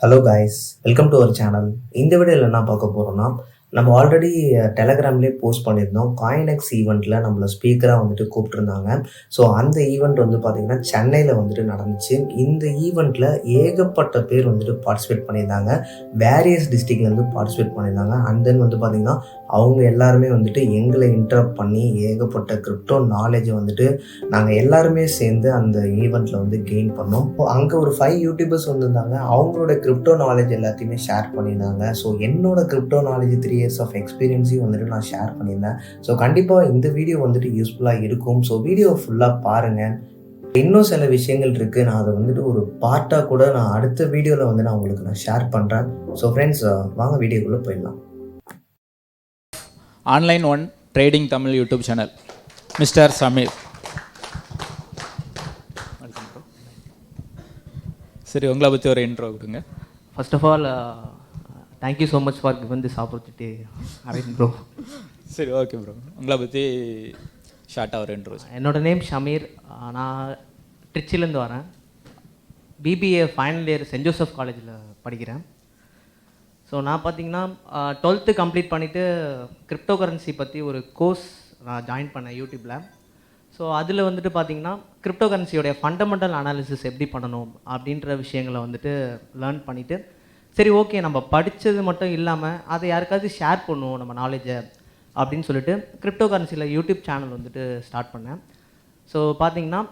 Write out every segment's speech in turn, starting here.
Hello guys, welcome to our channel. இந்த வீடியோவில் என்ன பார்க்க போகிறோம்னா, நம்ம ஆல்ரெடி டெலகிராம்லேயே போஸ்ட் பண்ணியிருந்தோம். காயினெக்ஸ் ஈவெண்ட்டில் நம்மளை ஸ்பீக்கராக வந்துட்டு கூப்பிட்டுருந்தாங்க. ஸோ அந்த ஈவெண்ட் வந்து பார்த்திங்கன்னா சென்னையில் வந்துட்டு நடந்துச்சு. இந்த ஈவெண்ட்டில் ஏகப்பட்ட பேர் வந்துட்டு பார்ட்டிசிபேட் பண்ணியிருந்தாங்க. வேரியஸ் டிஸ்ட்ரிக்ட்லேருந்து பார்ட்டிசிபேட் பண்ணியிருந்தாங்க. அண்ட் தென் வந்து பார்த்திங்கன்னா அவங்க எல்லாருமே வந்துட்டு எங்களை இன்டரப்ட் பண்ணி ஏகப்பட்ட கிரிப்டோ நாலேஜை வந்துட்டு நாங்கள் எல்லாருமே சேர்ந்து அந்த ஈவெண்ட்டில் வந்து கெயின் பண்ணோம். அங்கே ஒரு 5 யூடியூபர்ஸ் வந்திருந்தாங்க. அவங்களோட கிரிப்டோ நாலேஜ் எல்லாத்தையுமே ஷேர் பண்ணியிருந்தாங்க. ஸோ என்னோட கிரிப்டோ நாலேஜ் 3 years ஆஃப் எக்ஸ்பீரியன்ஸையும் வந்துட்டு நான் ஷேர் பண்ணியிருந்தேன். ஸோ கண்டிப்பாக இந்த வீடியோ வந்துட்டு யூஸ்ஃபுல்லாக இருக்கும். ஸோ வீடியோ ஃபுல்லாக பாருங்கள். இன்னும் சில விஷயங்கள் இருக்குது. நான் அதை வந்துட்டு ஒரு பார்ட்டாக கூட நான் அடுத்த வீடியோவில் வந்து நான் உங்களுக்கு ஷேர் பண்ணுறேன். ஸோ ஃப்ரெண்ட்ஸ், வாங்க வீடியோக்குள்ளே போயிடலாம். Online one trading Tamil YouTube channel mister Sameer. சரி, உங்களை பற்றி ஒரு இன்ட்ரோ கொடுங்க. First of all thank you so much for given this opportunity Aravind bro. சரி, ஓகே ப்ரோ. உங்களை பற்றி ஷார்ட்டாக ஒரு இன்ட்ரோ. என்னோடய நேம் ஷமீர். நான் ட்ரிச்சிலேருந்து வரேன். BBA final year saint Joseph காலேஜில் படிக்கிறேன். ஸோ நான் பார்த்தீங்கன்னா 12th கம்ப்ளீட் பண்ணிவிட்டு கிரிப்டோ கரன்சி பற்றி ஒரு கோர்ஸ் நான் ஜாயின் பண்ணேன் யூடியூப்பில். ஸோ அதில் வந்துட்டு பார்த்திங்கன்னா கிரிப்டோ கரன்சியோடைய ஃபண்டமெண்டல் அனாலிசிஸ் எப்படி பண்ணணும் அப்படின்ற விஷயங்களை வந்துட்டு லேர்ன் பண்ணிவிட்டு, சரி ஓகே நம்ம படித்தது மட்டும் இல்லாமல் அதை யாருக்காவது ஷேர் பண்ணுவோம் நம்ம நாலேஜை அப்படின்னு சொல்லிட்டு கிரிப்டோ கரன்சியில் யூடியூப் சேனல் வந்துட்டு ஸ்டார்ட் பண்ணேன். ஸோ பார்த்திங்கன்னா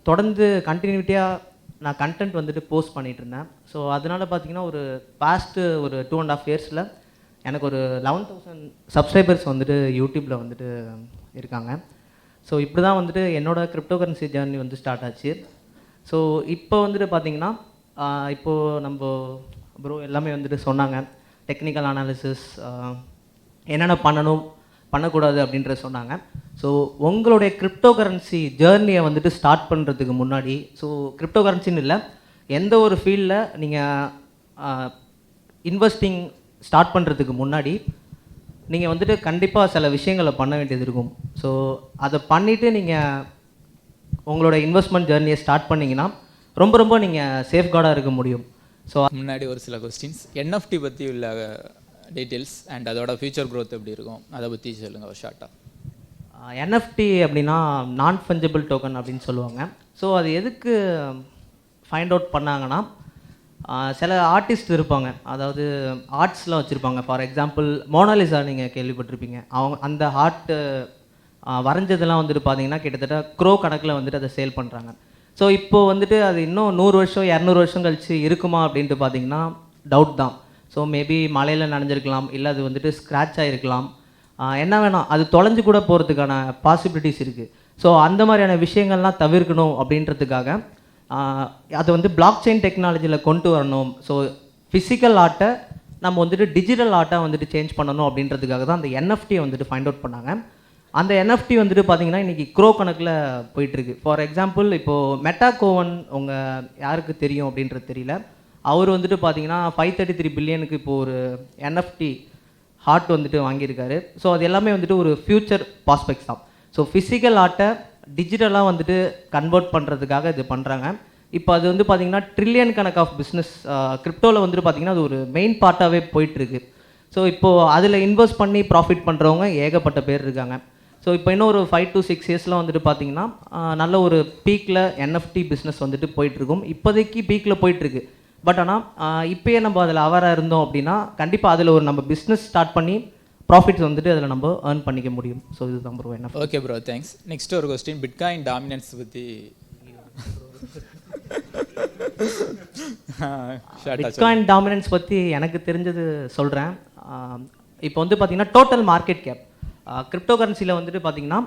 தொடர்ந்து கண்டினியூட்டியாக நான் கண்டென்ட் வந்துட்டு போஸ்ட் பண்ணிகிட்டு இருந்தேன். ஸோ அதனால் பார்த்திங்கன்னா ஒரு பாஸ்ட்டு ஒரு 2.5 yearsல எனக்கு ஒரு 11,000 சப்ஸ்கிரைபர்ஸ் வந்துட்டு யூடியூப்பில் வந்துட்டு இருக்காங்க. ஸோ இப்படி தான் வந்துட்டு என்னோடய கிரிப்டோ கரன்சி ஜேர்னி வந்து ஸ்டார்ட் ஆச்சு. ஸோ இப்போ வந்துட்டு பார்த்திங்கன்னா இப்போது நம்ம ப்ரோ எல்லாமே வந்துட்டு சொன்னாங்க, டெக்னிக்கல் அனாலிசிஸ் என்னென்ன பண்ணக்கூடாது அப்படின்ற சொன்னாங்க. ஸோ உங்களுடைய கிரிப்டோ கரன்சி ஜேர்னியை வந்துட்டு ஸ்டார்ட் பண்ணுறதுக்கு முன்னாடி, ஸோ கிரிப்டோ கரன்சின்னு இல்லை, எந்த ஒரு ஃபீல்டில் நீங்கள் இன்வெஸ்டிங் ஸ்டார்ட் பண்ணுறதுக்கு முன்னாடி நீங்கள் வந்துட்டு கண்டிப்பாக சில விஷயங்களை பண்ண வேண்டியது இருக்கும். ஸோ அதை பண்ணிவிட்டு நீங்கள் உங்களோட இன்வெஸ்ட்மெண்ட் ஜேர்னியை ஸ்டார்ட் பண்ணிங்கன்னா ரொம்ப நீங்கள் சேஃப்கார்டாக இருக்க முடியும். ஸோ முன்னாடி ஒரு சில கொஸ்டின்ஸ், என்எஃப்டி பற்றி உள்ள டீட்டெயில்ஸ் அண்ட் அதோட ஃபியூச்சர் க்ரோத் எப்படி இருக்கும் அதை பற்றி சொல்லுங்கள் ஒரு ஷார்ட்டாக. என்எஃப்டி அப்படின்னா நான் ஃபஞ்சபிள் டோக்கன் அப்படின்னு சொல்லுவாங்க. ஸோ அது எதுக்கு ஃபைண்ட் அவுட் பண்ணாங்கன்னா, சில ஆர்டிஸ்ட் இருப்பாங்க, அதாவது ஆர்ட்ஸ்லாம் வச்சுருப்பாங்க. ஃபார் எக்ஸாம்பிள் மோனாலிசா நீங்கள் கேள்விப்பட்டிருப்பீங்க. அவங்க அந்த ஆர்ட்டு வரைஞ்சதெல்லாம் வந்துட்டு பார்த்தீங்கன்னா கிட்டத்தட்ட க்ரோ கணக்கில் வந்துட்டு அதை சேல் பண்ணுறாங்க. ஸோ இப்போது வந்துட்டு அது இன்னும் 100 வருஷம் 200 வருஷம் கழிச்சு இருக்குமா அப்படின்ட்டு பார்த்தீங்கன்னா டவுட் தான். ஸோ மேபி மழையில் நனைஞ்சிருக்கலாம், இல்லை அது வந்துட்டு ஸ்க்ராட்ச் ஆகிருக்கலாம், என்ன வேணாம், அது தொலைஞ்சு கூட போகிறதுக்கான பாசிபிலிட்டிஸ் இருக்குது. ஸோ அந்த மாதிரியான விஷயங்கள்லாம் தவிர்க்கணும் அப்படின்றதுக்காக அதை வந்து பிளாக் செயின் டெக்னாலஜியில் கொண்டு வரணும். ஸோ ஃபிசிக்கல் ஆர்ட்டை நம்ம வந்துட்டு டிஜிட்டல் ஆர்ட்டாக வந்துட்டு சேஞ்ச் பண்ணணும் அப்படின்றதுக்காக தான் அந்த என்எஃப்டியை வந்துட்டு ஃபைண்ட் அவுட் பண்ணாங்க. அந்த என்எஃப்டி வந்துட்டு பார்த்திங்கன்னா இன்றைக்கி க்ரோ கணக்கில் போயிட்டுருக்கு. ஃபார் எக்ஸாம்பிள் இப்போது மெட்டா கோவன் உங்கள் யாருக்கு தெரியும் அப்படின்றது தெரியல, அவர் வந்துட்டு பார்த்திங்கன்னா 533 பில்லியனுக்கு இப்போது ஒரு என்எஃப்டி ஹார்ட் வந்துட்டு வாங்கியிருக்காரு. ஸோ அது எல்லாமே வந்துட்டு ஒரு ஃப்யூச்சர் ப்ராஸ்பெக்ட்ஸ் தான். ஸோ ஃபிசிக்கல் ஆர்ட்டை டிஜிட்டலாக வந்துட்டு கன்வெர்ட் பண்ணுறதுக்காக இது பண்ணுறாங்க. இப்போ அது வந்து பார்த்திங்கன்னா ட்ரில்லியன் கணக்கு ஆஃப் பிஸ்னஸ் கிரிப்டோவில் வந்துட்டு பார்த்திங்கன்னா அது ஒரு மெயின் பார்ட்டாகவே போயிட்டுருக்கு. ஸோ இப்போது அதில் இன்வெஸ்ட் பண்ணி ப்ராஃபிட் பண்ணுறவங்க ஏகப்பட்ட பேர் இருக்காங்க. ஸோ இப்போ இன்னும் ஒரு 5 to 6 yearsலாம் வந்துட்டு பார்த்திங்கன்னா நல்ல ஒரு பீக்கில் என்எஃப்டி பிஸ்னஸ் வந்துட்டு போயிட்டுருக்கும். இப்போதைக்கு பீக்கில் போயிட்டுருக்கு. பட் ஆனால் இப்போயே நம்ம அதில் அவராக இருந்தோம் அப்படின்னா கண்டிப்பாக அதில் ஒரு நம்ம பிஸ்னஸ் ஸ்டார்ட் பண்ணி ப்ராஃபிட்ஸ் வந்துட்டு அதில் நம்ம ஏர்ன் பண்ணிக்க முடியும். ஸோ இதுதான் ப்ரோ என்ன. Okay bro, thanks. நெக்ஸ்ட் ஒரு கொஸ்டின், பிட்காயின் டாமினன்ஸ் பற்றி. பிட்காயின் டாமினன்ஸ் பற்றி எனக்கு தெரிஞ்சது சொல்கிறேன். இப்போ வந்து பார்த்திங்கன்னா டோட்டல் மார்க்கெட் கேப் கிரிப்டோ கரன்சியில் வந்துட்டு பார்த்திங்கன்னா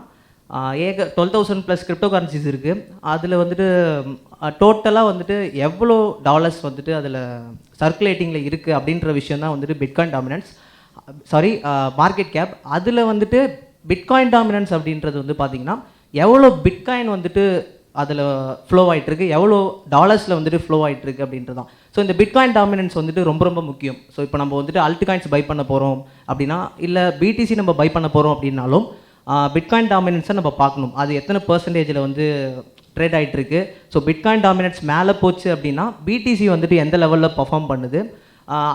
12,000+ கிரிப்டோ கரன்சிஸ் இருக்குது. அதில் வந்துட்டு டோட்டலாக வந்துட்டு எவ்வளோ டாலர்ஸ் வந்துட்டு அதில் சர்க்குலேட்டிங்கில் இருக்குது அப்படின்ற விஷயம் தான் வந்துட்டு பிட்காயின் டாமினன்ஸ், மார்க்கெட் கேப். அதில் வந்துட்டு பிட்காயின் டாமினன்ஸ் அப்படின்றது வந்து பார்த்திங்கன்னா எவ்வளோ பிட்காயின் வந்துட்டு அதில் ஃப்ளோ ஆகிட்டுருக்கு, எவ்வளோ டாலர்ஸில் வந்துட்டு ஃப்ளோ ஆகிட்டுருக்கு அப்படின்றது தான். ஸோ இந்த பிட்காயின் டாமினன்ஸ் வந்துட்டு ரொம்ப முக்கியம். ஸோ இப்போ நம்ம வந்துட்டு அல்ட்காயின்ஸ் பை பண்ண போகிறோம் அப்படின்னா, இல்லை பிடிசி நம்ம பை பண்ண போகிறோம் அப்படின்னாலும் பிட்காயின் டாமினன்ஸை நம்ம பார்க்கணும். அது எத்தனை % வந்து ட்ரேட் ஆகிட்டு இருக்கு. ஸோ பிட்காயின் டாமினன்ஸ் மேலே போச்சு அப்படின்னா பிடிசி வந்துட்டு எந்த லெவலில் பர்ஃபார்ம் பண்ணுது,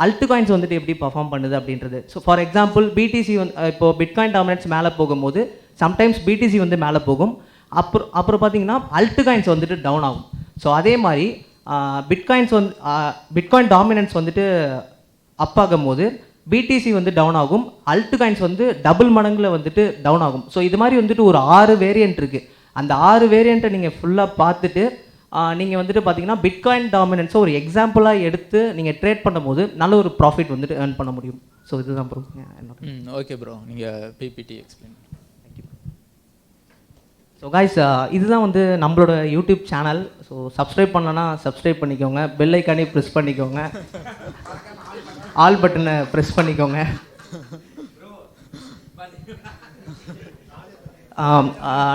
அல்ட் காயின்ஸ் வந்துட்டு எப்படி பர்ஃபார்ம் பண்ணுது அப்படின்றது. ஸோ ஃபார் எக்ஸாம்பிள் பிடிசி இப்போது பிட்காயின் டாமினன்ஸ் மேலே போகும்போது சம்டைம்ஸ் பிடிசி வந்து மேலே போகும், அப்புறம் பார்த்தீங்கன்னா அல்ட் காயின்ஸ் வந்துட்டு டவுன் ஆகும். ஸோ அதே மாதிரி பிட்காயின் டாமினன்ஸ் வந்துட்டு அப் ஆகும் போது பிடிசி வந்து டவுன் ஆகும், அல்ட் காயின்ஸ் வந்து டபுள் மடங்கில் வந்துட்டு டவுன் ஆகும். ஸோ இது மாதிரி வந்துட்டு ஒரு 6 வேரியன்ட் இருக்குது. அந்த 6 வேரியண்ட்டை நீங்கள் ஃபுல்லாக பார்த்துட்டு நீங்கள் வந்துட்டு பார்த்தீங்கன்னா பிட்காயின் டாமினன்ஸை ஒரு எக்ஸாம்பிளாக எடுத்து நீங்கள் ட்ரேட் பண்ணும்போது நல்ல ஒரு ப்ராஃபிட் வந்துட்டு ஏர்ன் பண்ண முடியும். ஸோ இதுதான் ப்ரோ. ஓகே ப்ரோ, நீங்கள் பிபிடி எக்ஸ்பிளைன். ஸோ காய்ஸ், இதுதான் வந்து நம்மளோட யூடியூப் சேனல். ஸோ சப்ஸ்கிரைப் பண்ணலன்னா சப்ஸ்கிரைப் பண்ணிக்கோங்க, பெல் ஐக்கானே ப்ரெஸ் பண்ணிக்கோங்க, ஆல் பட்டனை ப்ரெஸ் பண்ணிக்கோங்க.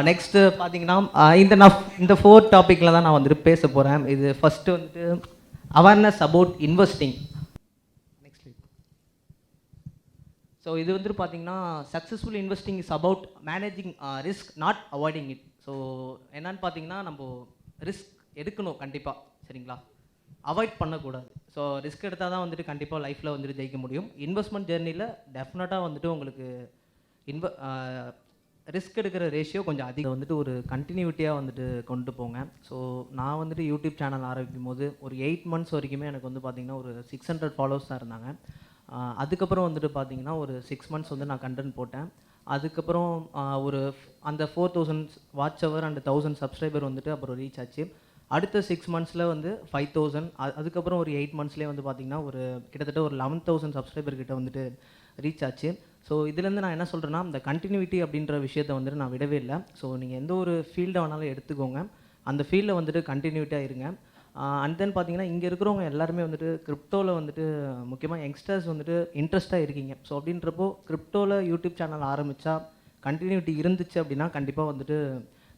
நெக்ஸ்ட்டு பார்த்தீங்கன்னா இந்த 4 டாப்பிக்கில் தான் நான் வந்துட்டு பேச போகிறேன். இது ஃபஸ்ட்டு வந்துட்டு அவேர்னஸ் அபவுட் இன்வெஸ்டிங். ஸோ இது வந்துட்டு பார்த்தீங்கன்னா successful investing is about managing risk, not avoiding it. So என்னன்னு பார்த்தீங்கன்னா நம்ம ரிஸ்க் எடுக்கணும் கண்டிப்பாக, சரிங்களா, அவாய்ட் பண்ணக்கூடாது. ஸோ ரிஸ்க் எடுத்தால் தான் வந்துட்டு கண்டிப்பாக லைஃப்பில் வந்துட்டு ஜெயிக்க முடியும். இன்வெஸ்ட்மெண்ட் ஜெர்னியில் டெஃபினட்டாக வந்துட்டு உங்களுக்கு ரிஸ்க் எடுக்கிற ரேஷியோ கொஞ்சம் அதிகம், வந்துட்டு ஒரு கண்டினியூட்டியாக வந்துட்டு கொண்டு போங்க. ஸோ நான் வந்துட்டு யூடியூப் சேனல் ஆரம்பிக்கும் போது ஒரு 8 months வரைக்குமே எனக்கு வந்து பார்த்திங்கன்னா ஒரு 600 ஃபாலோவர்ஸ் தான் இருந்தாங்க. அதுக்கப்புறம் வந்துட்டு பார்த்தீங்கன்னா ஒரு 6 months வந்து நான் கண்டென்ட் போட்டேன். அதுக்கப்புறம் ஒரு அந்த 4000 வாட்ச் ஹவர் அண்ட் 1000 சப்ஸ்கிரைபர் வந்துட்டு அப்புறம் ரீச் ஆச்சு. அடுத்த 6 months வந்து 5000, அதுக்கப்புறம் ஒரு 8 monthsலேயே வந்து பார்த்திங்கன்னா ஒரு கிட்டத்தட்ட ஒரு 11000 சப்ஸ்கிரைபர் கிட்ட வந்துட்டு ரீச் ஆச்சு. ஸோ இதுலேருந்து நான் என்ன சொல்கிறேன்னா, இந்த கண்டினியூட்டி அப்படின்ற விஷயத்தை வந்துட்டு நான் விடவே இல்லை. ஸோ நீங்கள் எந்த ஒரு ஃபீல்டை வேணாலும் எடுத்துக்கோங்க, அந்த ஃபீல்டில் வந்துட்டு கண்டினியூட்டியாக இருங்க. அண்ட் தென் பார்த்தீங்கன்னா இங்கே இருக்கிறவங்க எல்லாருமே வந்துட்டு கிரிப்டோவில் வந்துட்டு முக்கியமாக யங்ஸ்டர்ஸ் வந்துட்டு இன்ட்ரெஸ்ட்டாக இருக்கீங்க. ஸோ அப்படின்றப்போ கிரிப்டோவில் யூடியூப் சேனல் ஆரம்பித்தா கண்டினியூட்டி இருந்துச்சு அப்படின்னா கண்டிப்பாக வந்துட்டு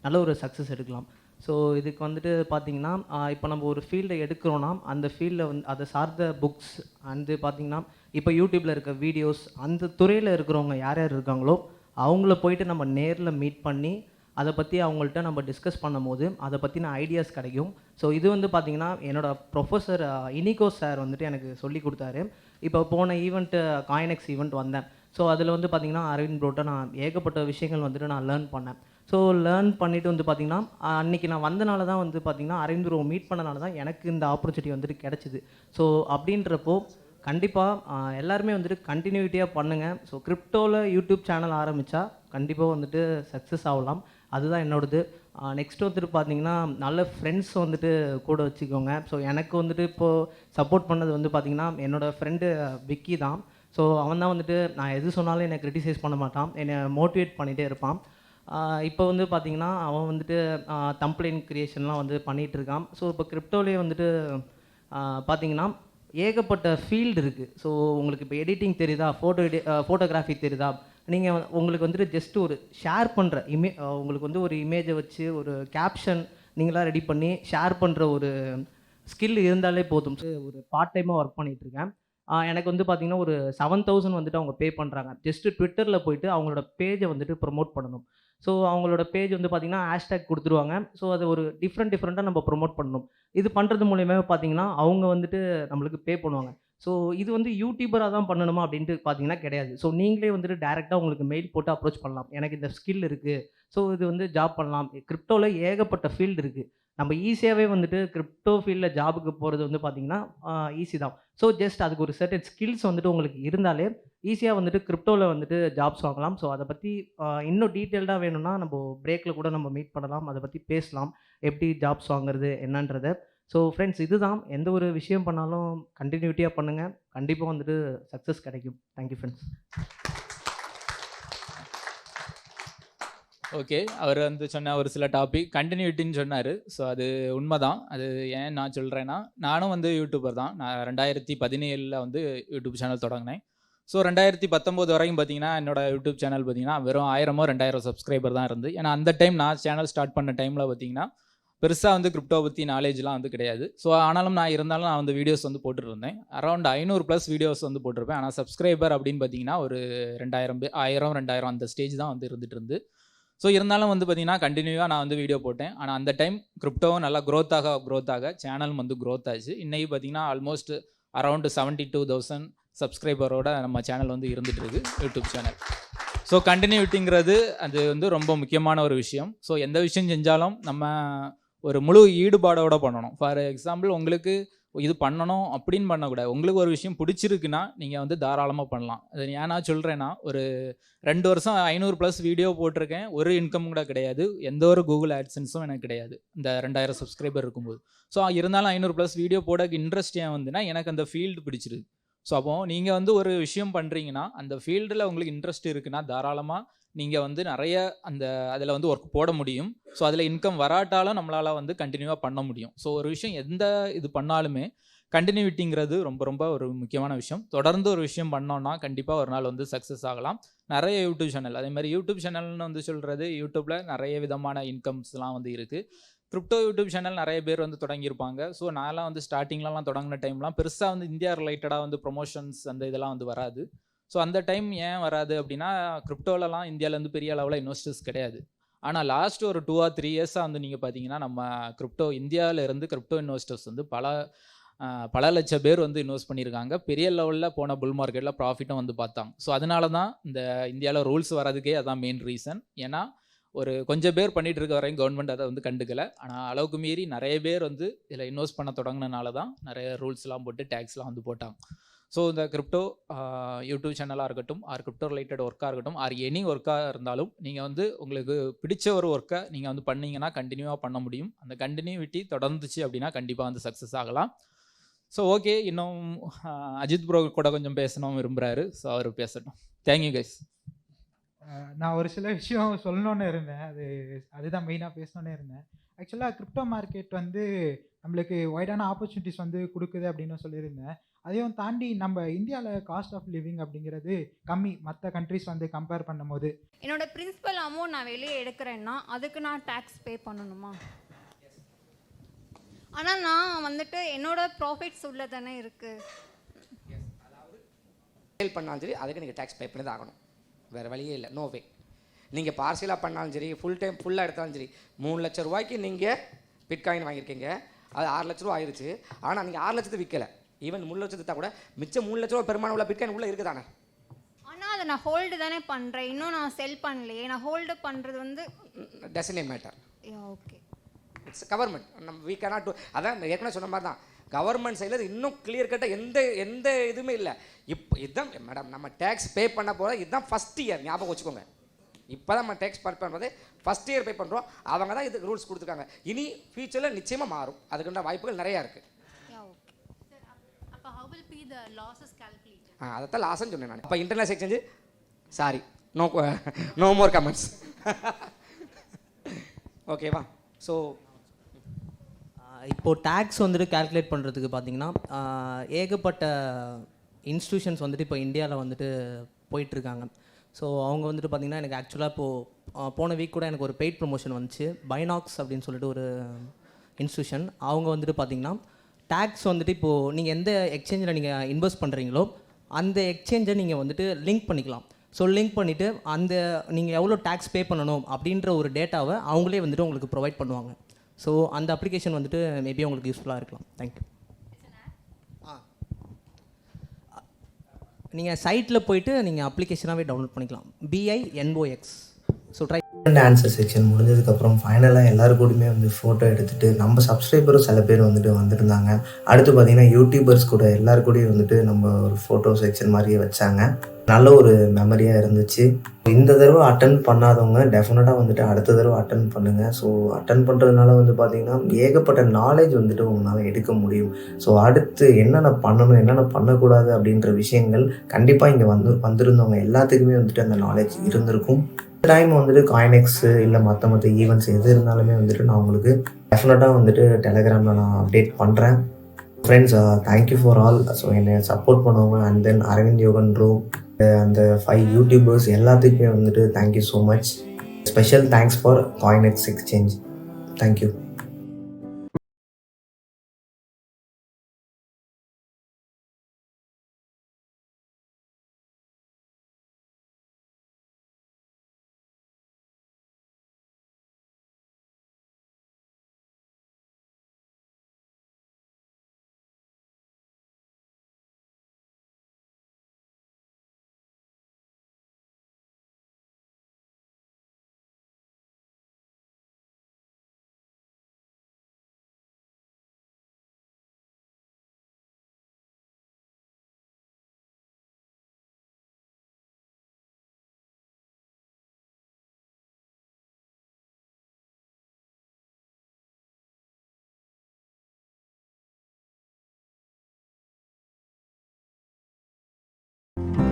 நல்ல ஒரு சக்ஸஸ் எடுக்கலாம். ஸோ இதுக்கு வந்துட்டு பார்த்திங்கன்னா இப்போ நம்ம ஒரு ஃபீல்டை எடுக்கிறோன்னா அந்த ஃபீல்டில் வந்து அதை சார்ந்த புக்ஸ் வந்து பார்த்திங்கன்னா இப்போ யூடியூப்பில் இருக்க வீடியோஸ், அந்த துறையில் இருக்கிறவங்க யார் யார் இருக்காங்களோ அவங்கள போயிட்டு நம்ம நேரில் மீட் பண்ணி அதை பற்றி அவங்கள்ட்ட நம்ம டிஸ்கஸ் பண்ணும்போது அதை பற்றின ஐடியாஸ் கிடைக்கும். ஸோ இது வந்து பார்த்திங்கன்னா என்னோடய ப்ரொஃபஸர் இனிகோ சார் வந்துட்டு எனக்கு சொல்லி கொடுத்தாரு. இப்போ போன ஈவெண்ட்டு காயினெக்ஸ் ஈவெண்ட் வந்தேன். ஸோ அதில் வந்து பார்த்திங்கன்னா அரவிந்த் ப்ரோட்ட நான் ஏகப்பட்ட விஷயங்கள் வந்துட்டு நான் லேர்ன் பண்ணேன். ஸோ லேர்ன் பண்ணிவிட்டு வந்து பார்த்திங்கன்னா அன்றைக்கி நான் வந்தனால தான் வந்து பார்த்திங்கன்னா அரவிந்த் ப்ரோ மீட் பண்ணனால தான் எனக்கு இந்த ஆப்பர்ச்சுனிட்டி வந்துட்டு கிடச்சிது. ஸோ அப்படின்றப்போ கண்டிப்பாக எல்லாருமே வந்துட்டு கண்டினியூட்டியாக பண்ணுங்கள். ஸோ கிரிப்டோவில் யூடியூப் சேனல் ஆரம்பித்தா கண்டிப்பாக வந்துட்டு சக்ஸஸ் ஆகலாம். அதுதான் என்னோடது. நெக்ஸ்ட் வந்துட்டு பார்த்தீங்கன்னா நல்ல ஃப்ரெண்ட்ஸ் வந்துட்டு கூட வச்சுக்கோங்க. ஸோ எனக்கு வந்துட்டு இப்போது சப்போர்ட் பண்ணது வந்து பார்த்திங்கன்னா என்னோடய ஃப்ரெண்டு விக்கி தான். ஸோ அவன் தான் வந்துட்டு நான் எது சொன்னாலும் என்னை க்ரிட்டிசைஸ் பண்ண மாட்டான், என்னை மோட்டிவேட் பண்ணிகிட்டே இருப்பான். இப்போ வந்து பார்த்திங்கன்னா அவன் வந்துட்டு தம்ப்ளைன் க்ரியேஷன்லாம் வந்து பண்ணிகிட்ருக்கான். ஸோ இப்போ கிரிப்டோலேயே வந்துட்டு பார்த்திங்கன்னா ஏகப்பட்ட ஃபீல்டு இருக்குது. ஸோ உங்களுக்கு இப்போ எடிட்டிங் தெரியுதா, ஃபோட்டோகிராஃபி தெரியுதா, நீங்கள் உங்களுக்கு வந்துட்டு ஜஸ்ட் ஒரு ஷேர் பண்ணுற உங்களுக்கு வந்து ஒரு இமேஜை வச்சு ஒரு கேப்ஷன் நீங்களாக ரெடி பண்ணி ஷேர் பண்ணுற ஒரு ஸ்கில் இருந்தாலே போதும். ஒரு பார்ட் டைமாக ஒர்க் பண்ணிகிட்ருக்கேன். எனக்கு வந்து பார்த்திங்கன்னா ஒரு 7000 வந்துட்டு அவங்க பே பண்ணுறாங்க. ஜஸ்ட்டு ட்விட்டரில் போய்ட்டு அவங்களோட பேஜை வந்துட்டு ப்ரொமோட் பண்ணணும். ஸோ அவங்களோட பேஜ் வந்து பார்த்திங்கன்னா ஹேஷ்டேக் கொடுத்துருவாங்க. ஸோ அதை ஒரு டிஃப்ரெண்ட்டாக நம்ம ப்ரொமோட் பண்ணணும். இது பண்ணுறது மூலியமாக பார்த்திங்கன்னா அவங்க வந்துட்டு நம்மளுக்கு பே பண்ணுவாங்க. ஸோ இது வந்து யூடியூபராக தான் பண்ணணுமா அப்படின்ட்டு பார்த்தீங்கன்னா கிடையாது. ஸோ நீங்களே வந்துட்டு டேரெக்டாக உங்களுக்கு மெயில் போட்டு அப்ரோச் பண்ணலாம், எனக்கு இந்த ஸ்கில் இருக்குது, ஸோ இது வந்து ஜாப் பண்ணலாம். கிரிப்டோவில் ஏகப்பட்ட ஃபீல்டு இருக்குது. நம்ம ஈஸியாகவே வந்துட்டு கிரிப்டோ ஃபீல்டில் ஜாபுக்கு போகிறது வந்து பார்த்திங்கன்னா ஈஸி தான். ஸோ ஜஸ்ட் அதுக்கு ஒரு சர்டன் ஸ்கில்ஸ் வந்துட்டு உங்களுக்கு இருந்தாலே ஈஸியாக வந்துட்டு கிரிப்டோவில் வந்துட்டு ஜாப்ஸ் வாங்கலாம். ஸோ அதை பற்றி இன்னும் டீட்டெயில்டாக வேணும்னா நம்ம பிரேக்கில் கூட நம்ம மீட் பண்ணலாம், அதை பற்றி பேசலாம், எப்படி ஜாப்ஸ் வாங்குறது என்னன்றதை. ஸோ ஃப்ரெண்ட்ஸ், இதுதான் எந்த ஒரு விஷயம் பண்ணாலும் கண்டினியூட்டியாக பண்ணுங்கள், கண்டிப்பாக வந்துட்டு சக்ஸஸ் கிடைக்கும். Thank you friends. ஓகே, அவர் வந்து சொன்ன ஒரு சில டாபிக் கண்டினியூட்டின்னு சொன்னார். ஸோ அது உண்மை தான். அது ஏன் நான் சொல்கிறேன்னா, நானும் வந்து யூடியூபர் தான். நான் 2017 வந்து யூடியூப் சேனல் தொடங்கினேன். ஸோ 2019 வரைக்கும் பார்த்தீங்கன்னா என்னோட யூடியூப் சேனல் பார்த்தீங்கன்னா வெறும் 1000 2000 சப்ஸ்கிரைபர் தான் இருந்து. ஏன்னா அந்த டைம் நான் சேனல் ஸ்டார்ட் பண்ண டைமில் பார்த்தீங்கன்னா பெருசாக வந்து கிரிப்டோ பற்றி நாலேஜ்லாம் வந்து கிடையாது. ஸோ ஆனாலும் நான் வந்து வீடியோஸ் வந்து போட்டுருந்தேன். அரௌண்ட் 500+ வீடியோஸ் வந்து போட்டிருப்பேன். ஆனால் சப்ஸ்கிரைபர் அப்படின்னு பார்த்தீங்கன்னா ஒரு 2000 1000 2000 அந்த ஸ்டேஜ் தான் வந்து இருந்துட்டு இருந்து. ஸோ இருந்தாலும் வந்து பார்த்தீங்கன்னா கண்டினியூவாக நான் வந்து வீடியோ போட்டேன். ஆனால் அந்த டைம் கிரிப்டோவும் நல்லா க்ரோத் ஆக சேனலும் வந்து க்ரோத் ஆச்சு. இன்றைக்கி பார்த்தீங்கன்னா ஆல்மோஸ்ட் அரௌண்ட் 72,000 சப்ஸ்கிரைபரோட நம்ம சேனல் வந்து இருந்துகிட்டு இருக்கு, யூடியூப் சேனல். ஸோ கண்டினியூட்டிங்கிறது அது வந்து ரொம்ப முக்கியமான ஒரு விஷயம். ஸோ எந்த விஷயம் செஞ்சாலும் நம்ம ஒரு முழு ஈடுபாடோட பண்ணணும். ஃபார் எக்ஸாம்பிள் உங்களுக்கு இது பண்ணணும் அப்படின்னு பண்ணக்கூடாது. உங்களுக்கு ஒரு விஷயம் பிடிச்சிருக்குன்னா நீங்கள் வந்து தாராளமாக பண்ணலாம். அது ஏன் நான் சொல்கிறேன்னா, ஒரு 2 வருஷம் 500+ வீடியோ போட்டிருக்கேன். ஒரு இன்கம் கூட கிடையாது. எந்த ஒரு கூகுள் ஆட்சன்ஸும் எனக்கு கிடையாது இந்த 2000 சப்ஸ்கிரைபர் இருக்கும்போது. ஸோ இருந்தாலும் 500+ வீடியோ போட இன்ட்ரெஸ்ட் ஏன் வந்துன்னா, எனக்கு அந்த ஃபீல்டு பிடிச்சிருக்கு. ஸோ அப்போது நீங்கள் வந்து ஒரு விஷயம் பண்ணுறீங்கன்னா, அந்த ஃபீல்டில் உங்களுக்கு இன்ட்ரெஸ்ட் இருக்குன்னா தாராளமாக நீங்கள் வந்து நிறைய அதில் வந்து ஒர்க் போட முடியும். ஸோ அதில் இன்கம் வராட்டாலும் நம்மளால் வந்து கண்டினியூவாக பண்ண முடியும். ஸோ ஒரு விஷயம் எந்த இது பண்ணாலுமே கண்டினியூட்டிங்கிறது ரொம்ப ரொம்ப ஒரு முக்கியமான விஷயம். தொடர்ந்து ஒரு விஷயம் பண்ணோன்னா கண்டிப்பாக ஒரு நாள் வந்து சக்ஸஸ் ஆகலாம். நிறைய யூடியூப் சேனல், அதே மாதிரி யூடியூப் சேனல்னு வந்து சொல்கிறது, யூடியூப்பில் நிறைய விதமான இன்கம்ஸ்லாம் வந்து இருக்குது. கிரிப்டோ யூடியூப் சேனல் நிறைய பேர் வந்து தொடங்கியிருப்பாங்க. ஸோ நான்லாம் வந்து ஸ்டார்டிங்லலாம் தொடங்கின டைம்லாம் பெருசாக வந்து இந்தியா ரிலேட்டடாக வந்து ப்ரொமோஷன்ஸ் இதெல்லாம் வந்து வராது. ஸோ அந்த டைம் ஏன் வராது அப்படின்னா, கிரிப்டோலலாம் இந்தியாவிலேருந்து பெரிய அளவில் இன்வெஸ்டர்ஸ் கிடையாது. ஆனால் லாஸ்ட் ஒரு 2 or 3 இயர்ஸாக வந்து நீங்கள் பார்த்தீங்கன்னா, நம்ம இந்தியாவிலேருந்து கிரிப்டோ இன்வெஸ்டர்ஸ் வந்து பல லட்சம் பேர் வந்து இன்வெஸ்ட் பண்ணியிருக்காங்க. பெரிய லெவலில் போன புல் மார்க்கெட்டில் ப்ராஃபிட்டும் வந்து பார்த்தாங்க. ஸோ அதனால தான் இந்த இந்தியாவில் ரூல்ஸ் வர்றதுக்கே அதான் மெயின் ரீசன். ஏன்னா ஒரு கொஞ்சம் பேர் பண்ணிகிட்டு இருக்க வரையும் கவர்மெண்ட் அதை வந்து கண்டுக்கலை. ஆனால் அளவுக்கு மீறி நிறைய பேர் வந்து இதில் இன்வெஸ்ட் பண்ண தொடங்கினால தான் நிறைய ரூல்ஸ்லாம் போட்டு டேக்ஸ்லாம் வந்து போட்டாங்க. ஸோ இந்த கிரிப்டோ யூடியூப் சேனலாக இருக்கட்டும், ஆர் கிரிப்டோ ரிலேட்டட் ஒர்க்காக இருக்கட்டும், ஆர் எனி ஒர்க்காக இருந்தாலும் நீங்கள் வந்து உங்களுக்கு பிடிச்ச ஒரு ஒர்க்கை நீங்கள் வந்து பண்ணிங்கன்னா கண்டினியூவாக பண்ண முடியும். அந்த கண்டினியூவிட்டி தொடர்ந்துச்சு அப்படின்னா கண்டிப்பாக வந்து சக்ஸஸ் ஆகலாம். ஸோ ஓகே, இன்னும் அஜித் ப்ரோ கூட கொஞ்சம் பேசணும் விரும்புகிறாரு. ஸோ அவர் பேசட்டும். Thank you guys. நான் ஒரு சில விஷயம் சொல்லணுன்னு இருந்தேன். அதுதான் மெயினாக பேசணுன்னே இருந்தேன். ஆக்சுவலாக கிரிப்டோ மார்க்கெட் வந்து நம்மளுக்கு வைடான ஆப்பர்ச்சுனிட்டிஸ் வந்து கொடுக்குது அப்படின்னு சொல்லியிருந்தேன். அதையும் தாண்டி நம்ம இந்தியாவில் காஸ்ட் ஆஃப் லிவிங் அப்படிங்கிறது கம்மி, மற்ற கண்ட்ரிஸ் வந்து கம்பேர் பண்ணும்போது. என்னோட பிரின்சிபல் அமௌண்ட் நான் வெளியே எடுக்கிறேன்னா அதுக்கு நான் டேக்ஸ் பே பண்ணணுமா? ஆனால் நான் வந்துட்டு என்னோட ப்ராஃபிட்ஸ் உள்ள தானே இருக்குது. சேல் பண்ணாலும் சரி அதுக்கு நீங்கள் டேக்ஸ் பே பண்ணி தான் ஆகணும். வேறு வழியே இல்லை, நோ வே. நீங்கள் பார்சலாக பண்ணாலும் சரி, ஃபுல்லாக எடுத்தாலும் சரி, 3 லட்ச ரூபாய்க்கு நீங்கள் பிட்காயின் வாங்கியிருக்கீங்க. அது 6 லட்ச ரூபா ஆயிடுச்சு. ஆனால் நீங்கள் 6 லட்சத்தை விற்கலை. ஈவன் 3 லட்சத்தை கூட மிச்சம் 3 லட்ச ரூபா பெருமான உள்ள பிட்காயின் உள்ளே இருக்குது தானே. ஆனால் அதை நான் ஹோல்டு தானே பண்ணுறேன், இன்னும் நான் செல் பண்ணலையே. நான் ஹோல்டு பண்ணுறது வந்து doesn't matter. Okay, it's government. நம்ம வீ கேனாட் டூ. அதான் ஏற்கனவே சொன்ன மாதிரி தான், கவர்மெண்ட் சைடில் இன்னும் கிளியர் கட்டாக எந்த இதுவுமே இல்லை. இப்போ இதுதான் மேடம் நம்ம டேக்ஸ் பே பண்ண போகிற, இதுதான் ஃபஸ்ட் இயர், ஞாபகம் வச்சுக்கோங்க. இப்போ தான் நம்ம டேக்ஸ் பே பண்ணுறது ஃபஸ்ட் இயர் பே பண்ணுறோம். அவங்க தான் இதுக்கு ரூல்ஸ் கொடுத்துருக்காங்க. இனி ஃபியூச்சரில் நிச்சயமாக மாறும். அதுக்குன்ற வாய்ப்புகள் நிறையா இருக்குது. அதைத்தான் லாஸ்ன்னு சொன்னேன் நான். அப்போ international exchange sorry, no more comments. ஓகேவா? ஸோ இப்போது டேக்ஸ் வந்துட்டு கால்குலேட் பண்ணுறதுக்கு பார்த்தீங்கன்னா ஏகப்பட்ட இன்ஸ்டியூஷன்ஸ் வந்துட்டு இப்போ இந்தியாவில் வந்துட்டு போயிட்டுருக்காங்க. ஸோ அவங்க வந்துட்டு பார்த்திங்கன்னா எனக்கு ஆக்சுவலாக இப்போது போன வீக் கூட எனக்கு ஒரு பெய்ட் ப்ரொமோஷன் வந்துச்சு. பைனாக்ஸ் அப்படின்னு சொல்லிட்டு ஒரு இன்ஸ்டியூஷன். அவங்க வந்துட்டு பார்த்திங்கன்னா டேக்ஸ் வந்துட்டு இப்போது நீங்கள் எந்த எக்ஸ்சேஞ்சில் நீங்கள் இன்வெஸ்ட் பண்ணுறீங்களோ அந்த எக்ஸ்சேஞ்சை நீங்கள் வந்துட்டு லிங்க் பண்ணிக்கலாம். ஸோ லிங்க் பண்ணிவிட்டு நீங்கள் எவ்வளோ டேக்ஸ் பே பண்ணணும் அப்படின்ற ஒரு டேட்டாவை அவங்களே வந்துட்டு உங்களுக்கு ப்ரொவைட் பண்ணுவாங்க. ஸோ அந்த அப்ளிகேஷன் வந்துட்டு மேபி உங்களுக்கு யூஸ்ஃபுல்லாக இருக்கலாம். தேங்க்யூ. நீங்கள் சைட்டில் போயிட்டு நீங்கள் அப்ளிகேஷனாகவே டவுன்லோட் பண்ணிக்கலாம். BINOX. So try. Answer section முடிஞ்சதுக்கப்புறம் ஃபைனலாக எல்லாரும் கூடயுமே வந்து ஃபோட்டோ எடுத்துகிட்டு நம்ம சப்ஸ்கிரைபரும் சில பேர் வந்துட்டு வந்திருந்தாங்க. அடுத்து பார்த்திங்கன்னா யூடியூபர்ஸ் கூட எல்லாரு கூடயும் வந்துட்டு நம்ம ஒரு ஃபோட்டோ செக்ஷன் மாதிரியே வச்சாங்க. நல்ல ஒரு மெமரியாக இருந்துச்சு. இந்த தடவை அட்டன் பண்ணாதவங்க டெஃபினட்டாக வந்துட்டு அடுத்த தடவை அட்டன் பண்ணுங்கள். ஸோ அட்டன் பண்ணுறதுனால வந்து பார்த்திங்கன்னா ஏகப்பட்ட நாலேஜ் வந்துட்டு உங்களால் எடுக்க முடியும். ஸோ அடுத்து என்னென்ன பண்ணணும் என்னென்ன பண்ணக்கூடாது அப்படின்ற விஷயங்கள் கண்டிப்பாக இங்கே வந்திருந்தவங்க எல்லாத்துக்குமே வந்துட்டு அந்த நாலேஜ் இருந்திருக்கும். டைம் வந்துட்டு காயினெக்ஸ் இல்லை மற்ற ஈவெண்ட்ஸ் எது இருந்தாலுமே வந்துட்டு நான் உங்களுக்கு டெஃபினட்டாக வந்துட்டு டெலகிராமில் நான் அப்டேட் பண்ணுறேன். Friends, thank you for all. So என்னை சப்போர்ட் பண்ணவங்க and then Aravind Yogan bro, அந்த 5 யூடியூபர்ஸ் எல்லாத்துக்குமே வந்துட்டு thank you so much. Special thanks for COINEX exchange. Thank you.